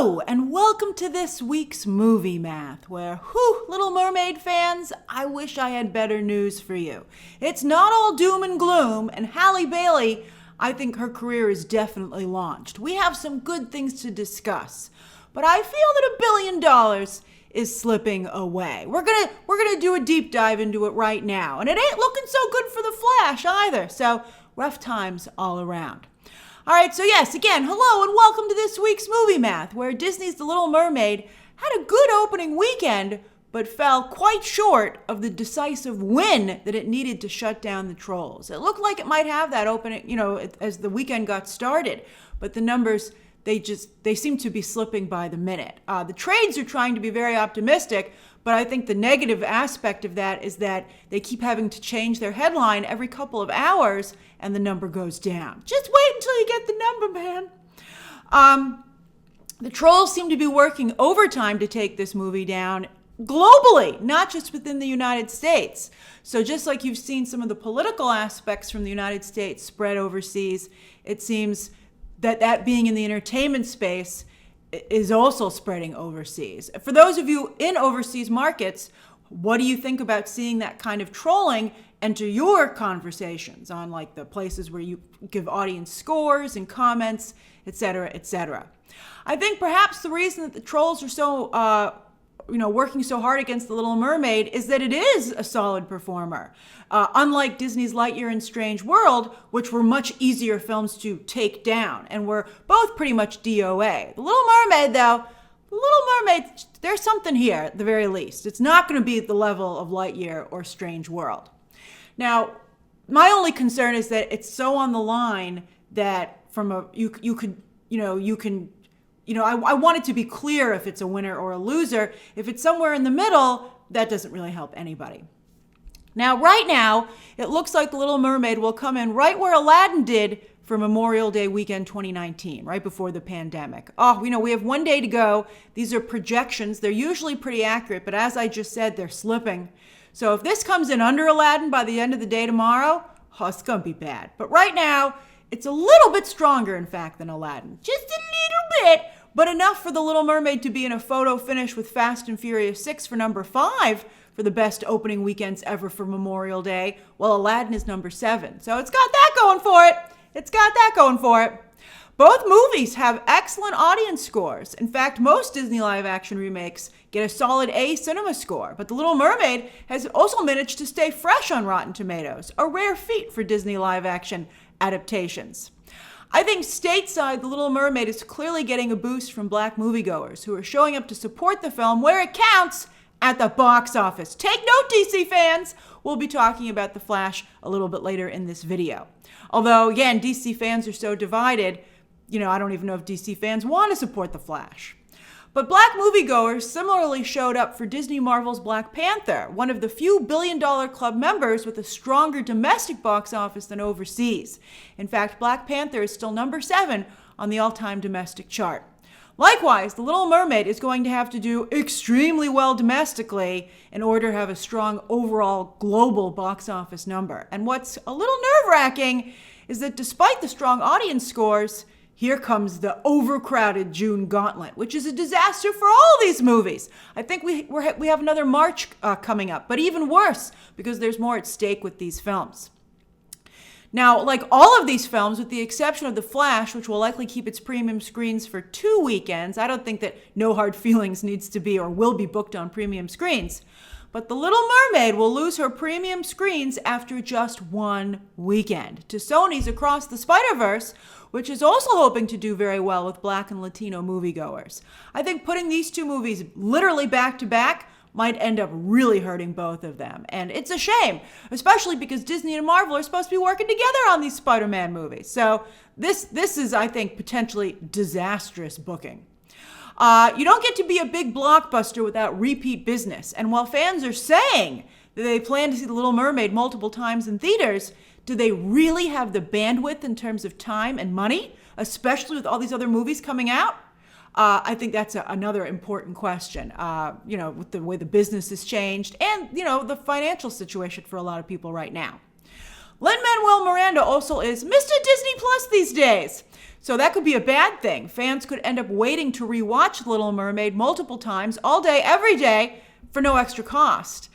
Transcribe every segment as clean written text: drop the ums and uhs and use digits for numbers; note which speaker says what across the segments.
Speaker 1: Hello, and welcome to this week's Movie Math, where, Little Mermaid fans, I wish I had better news for you. It's not all doom and gloom, and Halle Bailey, I think her career is definitely launched. We have some good things to discuss, but I feel that $1 billion is slipping away. We're gonna do a deep dive into it right now, and it ain't looking so good for The Flash either, so rough times all around. All right, so yes, again, hello and welcome to this week's Movie Math, where Disney's The Little Mermaid had a good opening weekend, but fell quite short of the decisive win that it needed to shut down the trolls. It looked like it might have that opening, as the weekend got started, but the numbers, they seem to be slipping by the minute. The trades are trying to be very optimistic, but I think the negative aspect of that is that they keep having to change their headline every couple of hours and the number goes down. Just wait until you get the number, man. The trolls seem to be working overtime to take this movie down globally, not just within the United States. So just like you've seen some of the political aspects from the United States spread overseas, it seems that being in the entertainment space is also spreading overseas. For those of you in overseas markets, what do you think about seeing that kind of trolling enter your conversations on like the places where you give audience scores and comments, et cetera, et cetera? I think perhaps the reason that the trolls are so working so hard against The Little Mermaid is that it is a solid performer. Unlike Disney's Lightyear and Strange World, which were much easier films to take down and were both pretty much DOA. The Little Mermaid, though, there's something here at the very least. It's not going to be at the level of Lightyear or Strange World. Now, my only concern is that it's so on the line that I want it to be clear if it's a winner or a loser. If it's somewhere in the middle, that doesn't really help anybody. Now, right now, it looks like The Little Mermaid will come in right where Aladdin did for Memorial Day weekend 2019, right before the pandemic. We have 1 day to go. These are projections. They're usually pretty accurate, but as I just said, they're slipping. So if this comes in under Aladdin by the end of the day tomorrow, it's going to be bad. But right now, it's a little bit stronger, in fact, than Aladdin. Just a little bit, but enough for The Little Mermaid to be in a photo finish with Fast and Furious 6 for number 5 for the best opening weekends ever for Memorial Day, while Aladdin is number 7. So it's got that going for it. Both movies have excellent audience scores. In fact, most Disney live-action remakes get a solid A cinema score, but The Little Mermaid has also managed to stay fresh on Rotten Tomatoes, a rare feat for Disney live-action adaptations. I think stateside, The Little Mermaid is clearly getting a boost from Black moviegoers who are showing up to support the film where it counts at the box office. Take note, DC fans! We'll be talking about The Flash a little bit later in this video. Although, again, DC fans are so divided, I don't even know if DC fans want to support The Flash. But Black moviegoers similarly showed up for Disney Marvel's Black Panther, one of the few billion-dollar club members with a stronger domestic box office than overseas. In fact, Black Panther is still number 7 on the all-time domestic chart. Likewise, The Little Mermaid is going to have to do extremely well domestically in order to have a strong overall global box office number. And what's a little nerve-wracking is that despite the strong audience scores, here comes the overcrowded June gauntlet, which is a disaster for all these movies. I think we have another March coming up, but even worse because there's more at stake with these films. Now, like all of these films, with the exception of The Flash, which will likely keep its premium screens for 2 weekends, I don't think that No Hard Feelings needs to be or will be booked on premium screens. But The Little Mermaid will lose her premium screens after just 1 weekend to Sony's Across the Spider-Verse, which is also hoping to do very well with Black and Latino moviegoers. I think putting these 2 movies literally back to back might end up really hurting both of them. And it's a shame, especially because Disney and Marvel are supposed to be working together on these Spider-Man movies. So this is, I think, potentially disastrous booking. You don't get to be a big blockbuster without repeat business. And while fans are saying that they plan to see The Little Mermaid multiple times in theaters, do they really have the bandwidth in terms of time and money, especially with all these other movies coming out? I think that's another important question, with the way the business has changed and, the financial situation for a lot of people right now. Lin-Manuel Miranda also is Mr. Disney Plus these days. So that could be a bad thing. Fans could end up waiting to rewatch Little Mermaid multiple times, all day, every day, for no extra cost.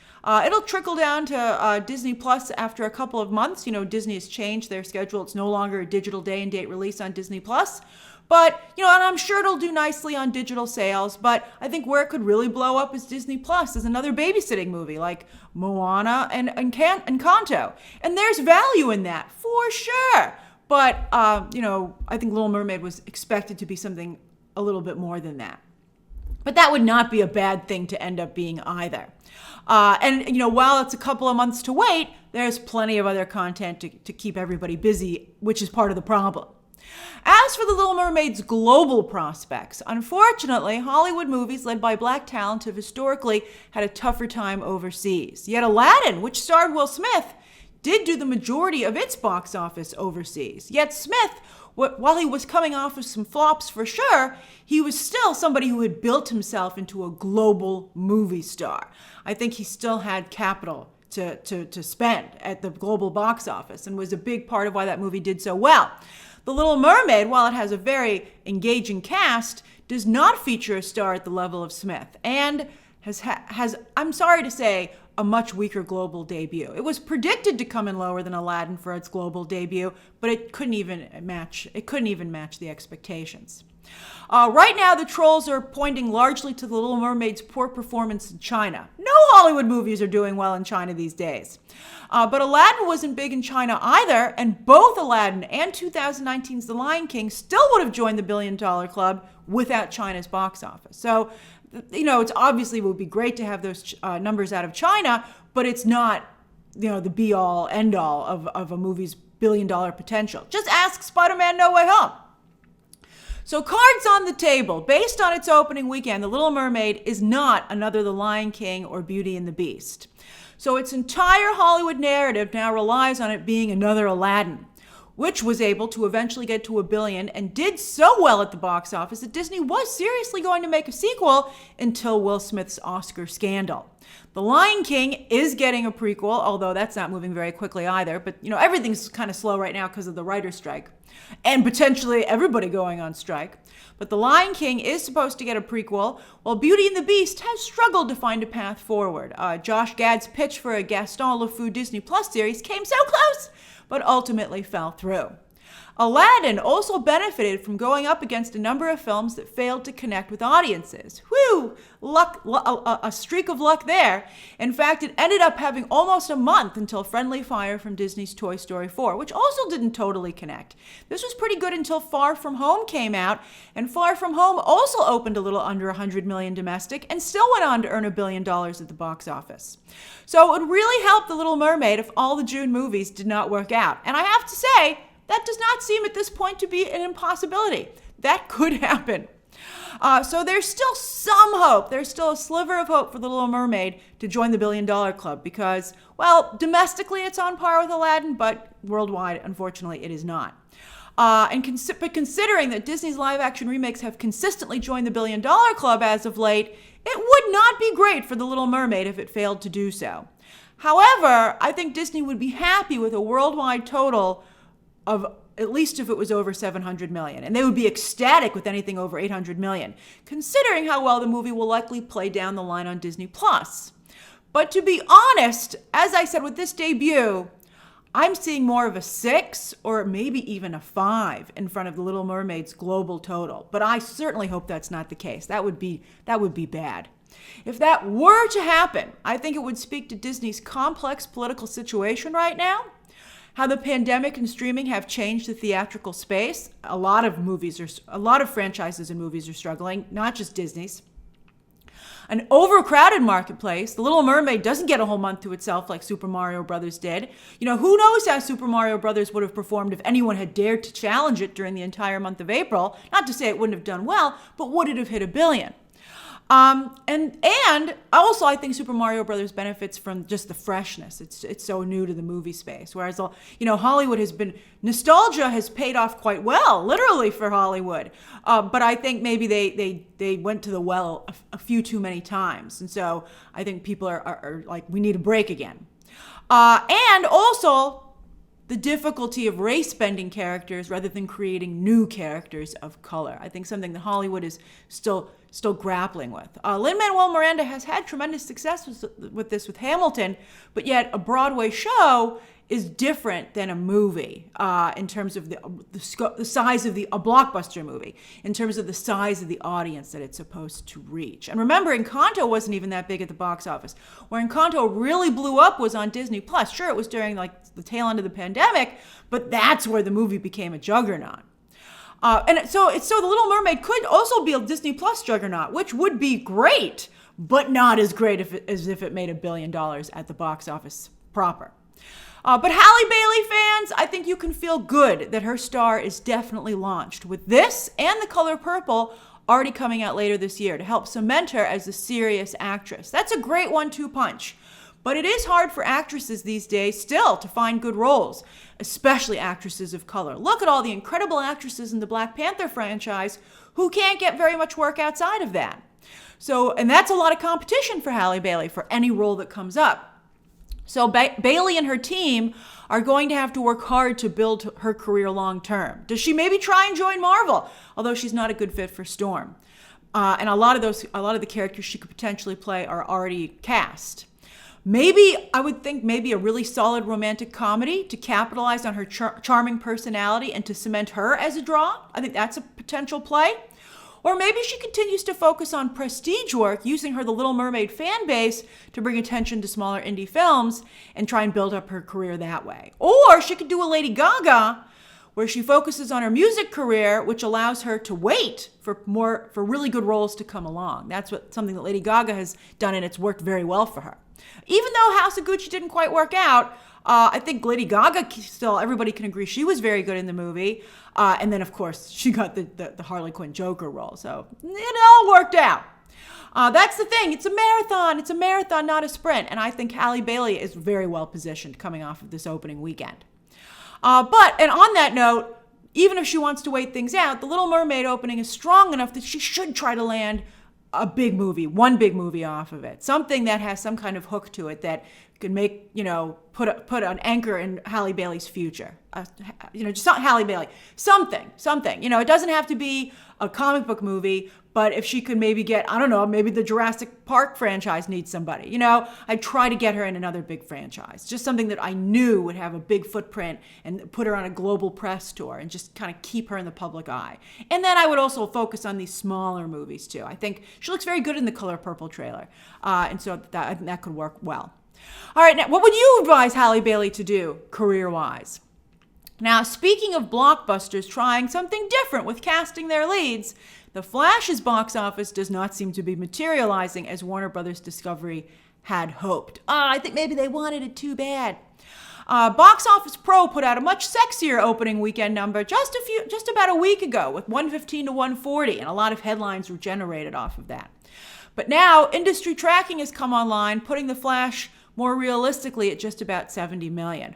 Speaker 1: It'll trickle down to Disney Plus after a couple of months. Disney has changed their schedule. It's no longer a digital day and date release on Disney Plus. But, and I'm sure it'll do nicely on digital sales. But I think where it could really blow up is Disney Plus is another babysitting movie like Moana and Encanto. And there's value in that, for sure. But, I think Little Mermaid was expected to be something a little bit more than that. But that would not be a bad thing to end up being either. While it's a couple of months to wait, there's plenty of other content to keep everybody busy, which is part of the problem. As for the Little Mermaid's global prospects, unfortunately, Hollywood movies led by black talent have historically had a tougher time overseas. Yet Aladdin, which starred Will Smith, did do the majority of its box office overseas. Yet Smith, while he was coming off of some flops for sure, he was still somebody who had built himself into a global movie star. I think he still had capital to spend at the global box office and was a big part of why that movie did so well. The Little Mermaid, while it has a very engaging cast, does not feature a star at the level of Smith and has I'm sorry to say, a much weaker global debut. It was predicted to come in lower than Aladdin for its global debut, but it couldn't even match the expectations. Right now, the trolls are pointing largely to The Little Mermaid's poor performance in China. No Hollywood movies are doing well in China these days. But Aladdin wasn't big in China either, and both Aladdin and 2019's The Lion King still would have joined the $1 billion club without China's box office. So, it's obviously would be great to have those numbers out of China, but it's not, the be-all, end-all of a movie's $1 billion potential. Just ask Spider-Man No Way Home. So cards on the table. Based on its opening weekend, The Little Mermaid is not another The Lion King or Beauty and the Beast. So its entire Hollywood narrative now relies on it being another Aladdin, which was able to eventually get to $1 billion and did so well at the box office that Disney was seriously going to make a sequel until Will Smith's Oscar scandal. The Lion King is getting a prequel, although that's not moving very quickly either. But, everything's kind of slow right now because of the writer's strike and potentially everybody going on strike. But The Lion King is supposed to get a prequel, while Beauty and the Beast has struggled to find a path forward. Josh Gad's pitch for a Gaston LeFou Disney Plus series came so close, but ultimately fell through. Aladdin also benefited from going up against a number of films that failed to connect with audiences. Whew, a streak of luck there. In fact, it ended up having almost a month until Friendly Fire from Disney's Toy Story 4, which also didn't totally connect. This was pretty good until Far From Home came out, and Far From Home also opened a little under $100 million domestic and still went on to earn $1 billion at the box office. So it would really help The Little Mermaid if all the June movies did not work out. And I have to say, that does not seem at this point to be an impossibility. That could happen. So there's still some hope. There's still a sliver of hope for The Little Mermaid to join the $1 billion club because, well, domestically it's on par with Aladdin, but worldwide, unfortunately, it is not. But considering that Disney's live-action remakes have consistently joined the $1 billion club as of late, it would not be great for The Little Mermaid if it failed to do so. However, I think Disney would be happy with a worldwide total of at least if it was over 700 million. And they would be ecstatic with anything over 800 million, considering how well the movie will likely play down the line on Disney Plus. But to be honest, as I said with this debut, I'm seeing more of a 6 or maybe even a 5 in front of The Little Mermaid's global total. But I certainly hope that's not the case. That would be bad. If that were to happen, I think it would speak to Disney's complex political situation right now, how the pandemic and streaming have changed the theatrical space. A lot of franchises and movies are struggling, not just Disney's. An overcrowded marketplace. The Little Mermaid doesn't get a whole month to itself like Super Mario Brothers did. Who knows how Super Mario Brothers would have performed if anyone had dared to challenge it during the entire month of April. Not to say it wouldn't have done well, but would it have hit $1 billion? And also I think Super Mario Brothers benefits from just the freshness. It's so new to the movie space. Whereas, Hollywood nostalgia has paid off quite well, literally for Hollywood. But I think maybe they went to the well a few too many times. And so I think people are like, we need a break again. And also, the difficulty of race-bending characters rather than creating new characters of color. I think something that Hollywood is still grappling with. Lin-Manuel Miranda has had tremendous success with this with Hamilton, but yet a Broadway show is different than a movie in terms of the size of a blockbuster movie, in terms of the size of the audience that it's supposed to reach. And remember, Encanto wasn't even that big at the box office. Where Encanto really blew up was on Disney Plus. Sure, it was during like the tail end of the pandemic, but that's where the movie became a juggernaut. And so The Little Mermaid could also be a Disney Plus juggernaut, which would be great, but not as great as if it made $1 billion at the box office proper. But Halle Bailey fans, I think you can feel good that her star is definitely launched, with this and The Color Purple already coming out later this year to help cement her as a serious actress. That's a great 1-2 punch. But it is hard for actresses these days still to find good roles, especially actresses of color. Look at all the incredible actresses in the Black Panther franchise who can't get very much work outside of that. And that's a lot of competition for Halle Bailey for any role that comes up. So Bailey and her team are going to have to work hard to build her career long term. Does she maybe try and join Marvel? Although she's not a good fit for Storm. And a lot of the characters she could potentially play are already cast. I would think maybe a really solid romantic comedy to capitalize on her charming personality and to cement her as a draw. I think that's a potential play. Or maybe she continues to focus on prestige work, using The Little Mermaid fan base to bring attention to smaller indie films and try and build up her career that way. Or she could do a Lady Gaga, where she focuses on her music career, which allows her to wait for really good roles to come along. That's something that Lady Gaga has done, and it's worked very well for her. Even though House of Gucci didn't quite work out, I think Lady Gaga still, everybody can agree she was very good in the movie. And then, of course, she got the Harley Quinn Joker role. So it all worked out. That's the thing. It's a marathon. It's a marathon, not a sprint. And I think Halle Bailey is very well positioned coming off of this opening weekend. And on that note, even if she wants to wait things out, The Little Mermaid opening is strong enough that she should try to land one big movie off of it. Something that has some kind of hook to it that can make, put an anchor in Halle Bailey's future. Just not Halle Bailey. Something. It doesn't have to be a comic book movie, but if she could maybe get, maybe the Jurassic Park franchise needs somebody. I'd try to get her in another big franchise. Just something that I knew would have a big footprint and put her on a global press tour and just kind of keep her in the public eye. And then I would also focus on these smaller movies too. I think she looks very good in the Color Purple trailer. And so that could work well. All right, now what would you advise Halle Bailey to do career-wise? Now, speaking of blockbusters trying something different with casting their leads, The Flash's box office does not seem to be materializing as Warner Brothers Discovery had hoped. I think maybe they wanted it too bad. Box Office Pro put out a much sexier opening weekend number just about a week ago with 115 to 140, and a lot of headlines were generated off of that. But now industry tracking has come online, putting The Flash more realistically at just about 70 million.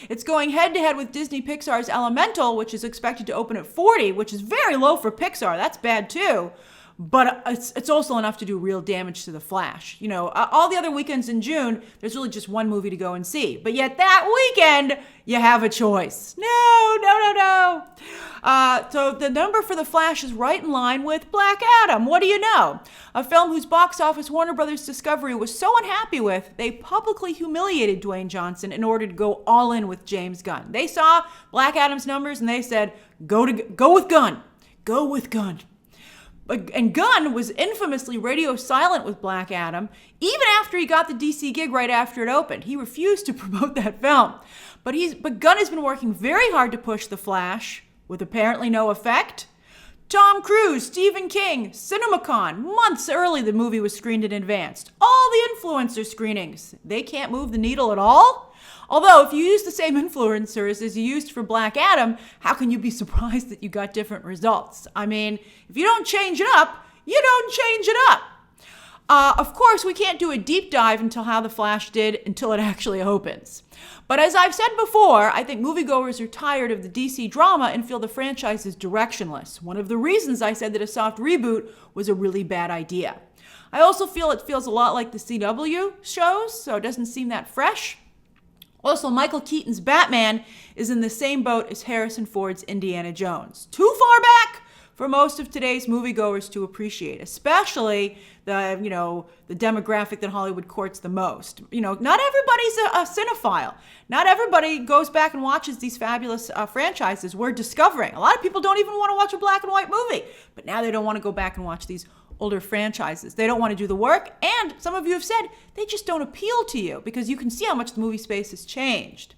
Speaker 1: It's going head-to-head with Disney Pixar's Elemental, which is expected to open at 40, which is very low for Pixar. That's bad too. But it's also enough to do real damage to The Flash. All the other weekends in June, there's really just one movie to go and see. But yet that weekend, you have a choice. No. So the number for The Flash is right in line with Black Adam. What do you know? A film whose box office Warner Brothers Discovery was so unhappy with, they publicly humiliated Dwayne Johnson in order to go all in with James Gunn. They saw Black Adam's numbers and they said, go with Gunn. Go with Gunn. And Gunn was infamously radio silent with Black Adam, even after he got the DC gig right after it opened. He refused to promote that film. But Gunn has been working very hard to push The Flash, with apparently no effect. Tom Cruise, Stephen King, CinemaCon, months early the movie was screened in advance. All the influencer screenings, they can't move the needle at all? Although, if you use the same influencers as you used for Black Adam, how can you be surprised that you got different results? I mean, if you don't change it up, you don't change it up. Of course, we can't do a deep dive into how The Flash did until it actually opens. But as I've said before, I think moviegoers are tired of the DC drama and feel the franchise is directionless. One of the reasons I said that a soft reboot was a really bad idea. I also feel it feels a lot like the CW shows, so it doesn't seem that fresh. Also, Michael Keaton's Batman is in the same boat as Harrison Ford's Indiana Jones. Too far back for most of today's moviegoers to appreciate, especially the demographic that Hollywood courts the most. Not everybody's a cinephile. Not everybody goes back and watches these fabulous franchises we're discovering. A lot of people don't even want to watch a black and white movie, but now they don't want to go back and watch these older franchises. They don't want to do the work, and some of you have said they just don't appeal to you because you can see how much the movie space has changed.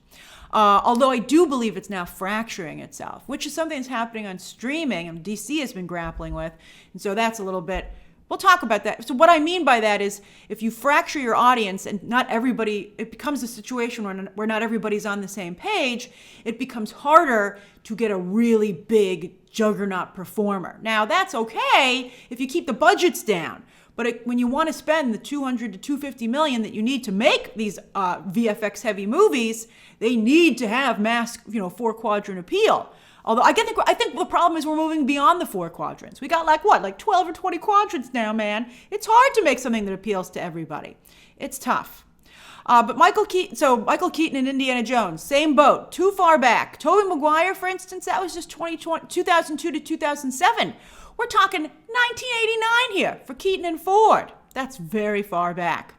Speaker 1: Although I do believe it's now fracturing itself, which is something that's happening on streaming and DC has been grappling with. And so that's a little bit, we'll talk about that. So what I mean by that is if you fracture your audience and not everybody, it becomes a situation where not everybody's on the same page, it becomes harder to get a really big juggernaut performer. Now that's okay if you keep the budgets down. But when you want to spend the $200 to $250 million that you need to make these VFX heavy movies, they need to have mass, 4-quadrant appeal. Although I think the problem is we're moving beyond the 4 quadrants. We got like 12 or 20 quadrants now, man. It's hard to make something that appeals to everybody. It's tough. But Michael Keaton and Indiana Jones, same boat, too far back. Tobey Maguire, for instance, that was just 2002 to 2007. We're talking 1989 here for Keaton and Ford. That's very far back.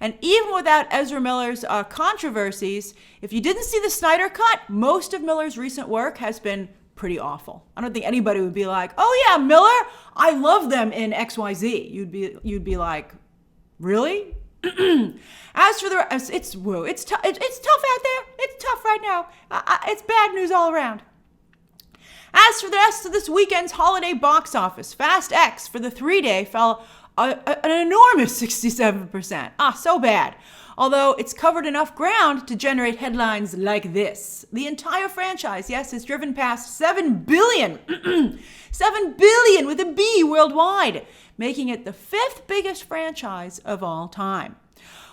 Speaker 1: And even without Ezra Miller's controversies, if you didn't see the Snyder Cut, most of Miller's recent work has been pretty awful. I don't think anybody would be like, "Oh yeah, Miller, I love them in XYZ." You'd be like, "Really?" As for the rest, it's tough out there. It's tough right now. It's bad news all around. As for the rest of this weekend's holiday box office, Fast X for the 3-day fell an enormous 67%. So bad. Although it's covered enough ground to generate headlines like this. The entire franchise, yes, has driven past 7 billion. 7 billion with a B worldwide, making it the 5th biggest franchise of all time.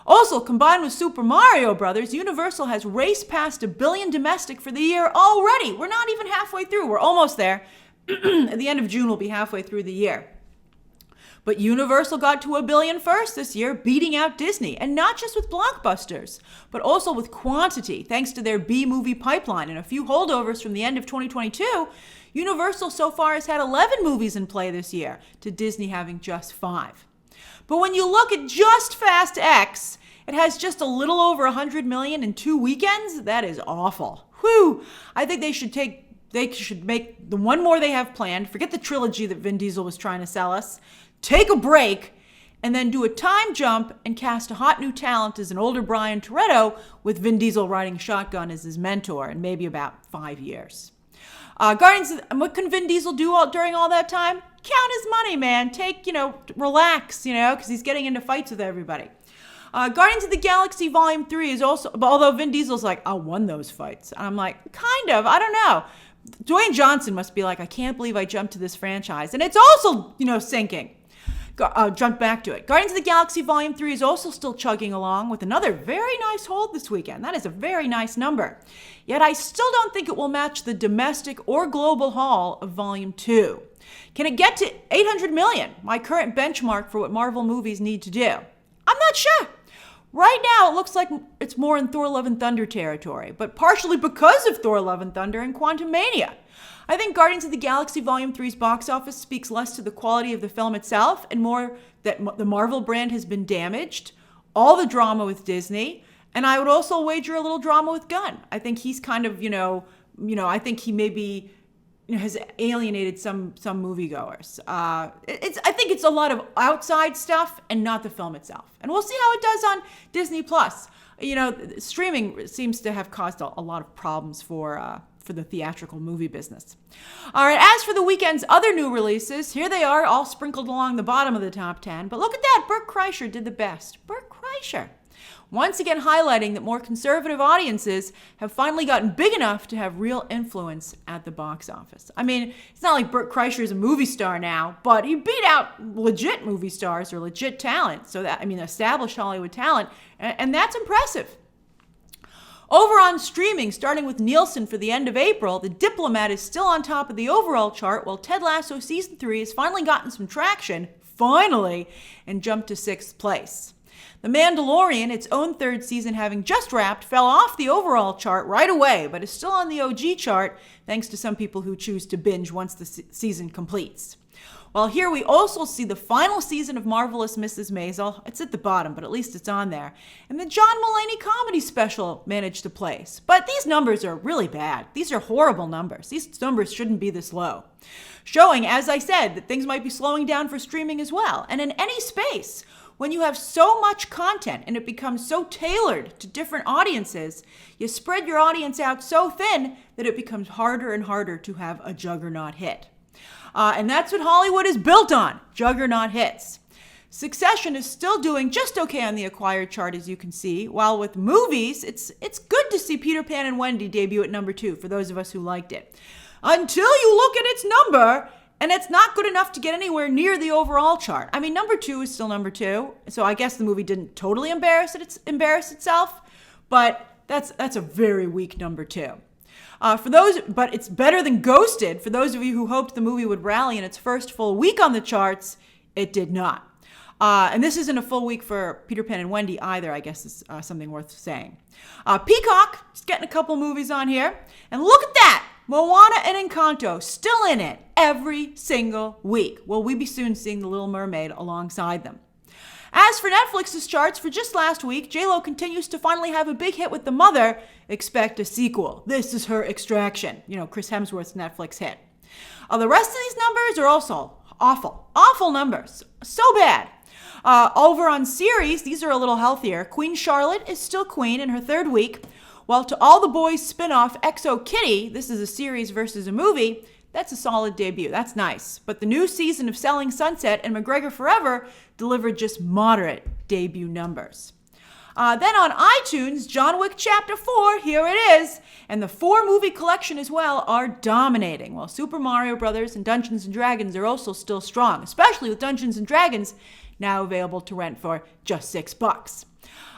Speaker 1: Also, combined with Super Mario Brothers, Universal has raced past $1 billion domestic for the year already. We're not even halfway through. We're almost there. At the end of June, we'll be halfway through the year. But Universal got to $1 billion first this year, beating out Disney. And not just with blockbusters, but also with quantity, thanks to their B-movie pipeline and a few holdovers from the end of 2022. Universal so far has had 11 movies in play this year, to Disney having just 5. But when you look at just Fast X, it has just a little over 100 million in 2 weekends. That is awful. Whew. I think they should make the one more they have planned, forget the trilogy that Vin Diesel was trying to sell us, take a break, and then do a time jump and cast a hot new talent as an older Brian Toretto with Vin Diesel riding shotgun as his mentor in maybe about 5 years. What can Vin Diesel do during all that time? Count his money, man. Relax, because he's getting into fights with everybody. Guardians of the Galaxy Volume 3 is also, although Vin Diesel's like, I won those fights. I'm like, kind of, I don't know. Dwayne Johnson must be like, I can't believe I jumped to this franchise. And it's also, sinking. Jump back to it. Guardians of the Galaxy Volume 3 is also still chugging along with another very nice hold this weekend. That is a very nice number. Yet I still don't think it will match the domestic or global haul of Volume 2. Can it get to 800 million, my current benchmark for what Marvel movies need to do? I'm not sure. Right now, it looks like it's more in Thor Love and Thunder territory, but partially because of Thor Love and Thunder and Quantumania. I think Guardians of the Galaxy Volume 3's box office speaks less to the quality of the film itself and more that the Marvel brand has been damaged, all the drama with Disney, and I would also wager a little drama with Gunn. I think he's kind of, I think he maybe has alienated some moviegoers. I think it's a lot of outside stuff and not the film itself. And we'll see how it does on Disney+. Streaming seems to have caused a lot of problems for the theatrical movie business. All right, as for the weekend's other new releases, here they are, all sprinkled along the bottom of the top 10. But look at that, Bert Kreischer did the best. Bert Kreischer. Once again highlighting that more conservative audiences have finally gotten big enough to have real influence at the box office. I mean, it's not like Bert Kreischer is a movie star now, but he beat out legit movie stars or legit talent. Established Hollywood talent, and that's impressive. Over on streaming, starting with Nielsen for the end of April, The Diplomat is still on top of the overall chart, while Ted Lasso Season 3 has finally gotten some traction, finally, and jumped to 6th place. The Mandalorian, its own third season having just wrapped, fell off the overall chart right away, but is still on the OG chart thanks to some people who choose to binge once the season completes. Well, here we also see the final season of Marvelous Mrs. Maisel. It's at the bottom, but at least it's on there. And the John Mulaney comedy special managed to place. But these numbers are really bad. These are horrible numbers. These numbers shouldn't be this low. Showing, as I said, that things might be slowing down for streaming as well. And in any space, when you have so much content and it becomes so tailored to different audiences, you spread your audience out so thin that it becomes harder and harder to have a juggernaut hit. And that's what Hollywood is built on, juggernaut hits. Succession is still doing just okay on the acquired chart, as you can see, while with movies, it's good to see Peter Pan and Wendy debut at number 2, for those of us who liked it. Until you look at its number, and it's not good enough to get anywhere near the overall chart. I mean, number 2 is still number 2, so I guess the movie didn't totally embarrass itself, but that's a very weak number 2. But it's better than Ghosted. For those of you who hoped the movie would rally in its first full week on the charts, it did not. And this isn't a full week for Peter Pan and Wendy either, I guess is something worth saying. Peacock is getting a couple movies on here. And look at that! Moana and Encanto still in it every single week. Will we be soon seeing The Little Mermaid alongside them? As for Netflix's charts, for just last week, J-Lo continues to finally have a big hit with The Mother. Expect a sequel. This is her Extraction, Chris Hemsworth's Netflix hit. The rest of these numbers are also awful numbers. So bad. Over on series, these are a little healthier. Queen Charlotte is still queen in her third week, while To All the Boys spin-off XO Kitty, this is a series versus a movie, that's a solid debut. That's nice. But the new season of Selling Sunset and McGregor Forever delivered just moderate debut numbers. Then on iTunes, John Wick Chapter 4, here it is. And the 4-movie collection as well are dominating, while Super Mario Brothers and Dungeons & Dragons are also still strong, especially with Dungeons & Dragons now available to rent for just $6.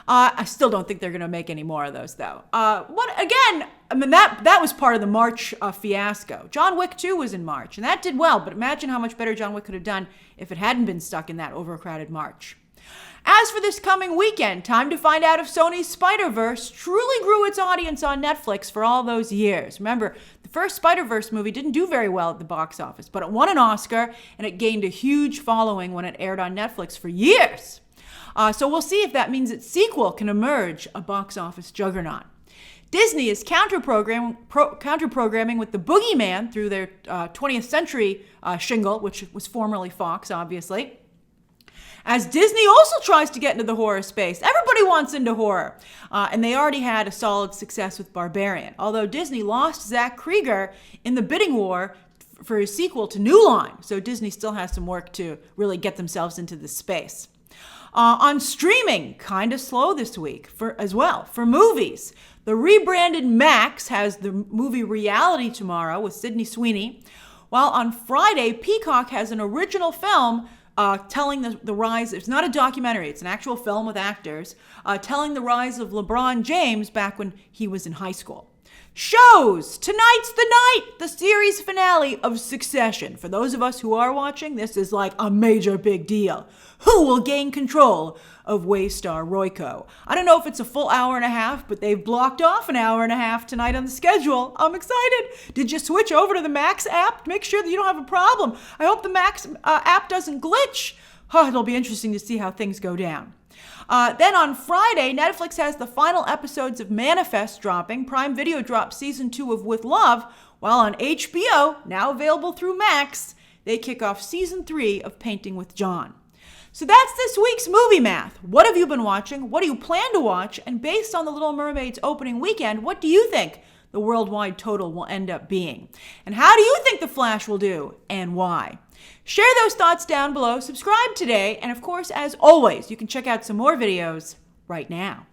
Speaker 1: I still don't think they're going to make any more of those, though. That was part of the March fiasco. John Wick 2 was in March, and that did well, but imagine how much better John Wick could have done if it hadn't been stuck in that overcrowded March. As for this coming weekend, time to find out if Sony's Spider-Verse truly grew its audience on Netflix for all those years. Remember, the first Spider-Verse movie didn't do very well at the box office, but it won an Oscar, and it gained a huge following when it aired on Netflix for years. So we'll see if that means its sequel can emerge a box office juggernaut. Disney is counter-programming with The Boogeyman through their 20th Century shingle, which was formerly Fox, obviously. As Disney also tries to get into the horror space. Everybody wants into horror. And they already had a solid success with Barbarian. Although Disney lost Zach Krieger in the bidding war for his sequel to New Line. So Disney still has some work to really get themselves into this space. On streaming, kind of slow this week as well. For movies, the rebranded Max has the movie Reality tomorrow with Sydney Sweeney, while on Friday, Peacock has an original film telling the rise, it's not a documentary, it's an actual film with actors, telling the rise of LeBron James back when he was in high school. Shows! Tonight's the night! The series finale of Succession. For those of us who are watching, this is like a major big deal. Who will gain control of Waystar Royco? I don't know if it's a full hour and a half, but they've blocked off an hour and a half tonight on the schedule. I'm excited. Did you switch over to the Max app? Make sure that you don't have a problem. I hope the Max app doesn't glitch. It'll be interesting to see how things go down. Then on Friday, Netflix has the final episodes of Manifest dropping. Prime Video drops season 2 of With Love, while on HBO, now available through Max, they kick off season 3 of Painting with John. So that's this week's movie math. What have you been watching? What do you plan to watch? And based on The Little Mermaid's opening weekend, what do you think the worldwide total will end up being? And how do you think The Flash will do, and why? Share those thoughts down below, subscribe today, and of course, as always, you can check out some more videos right now.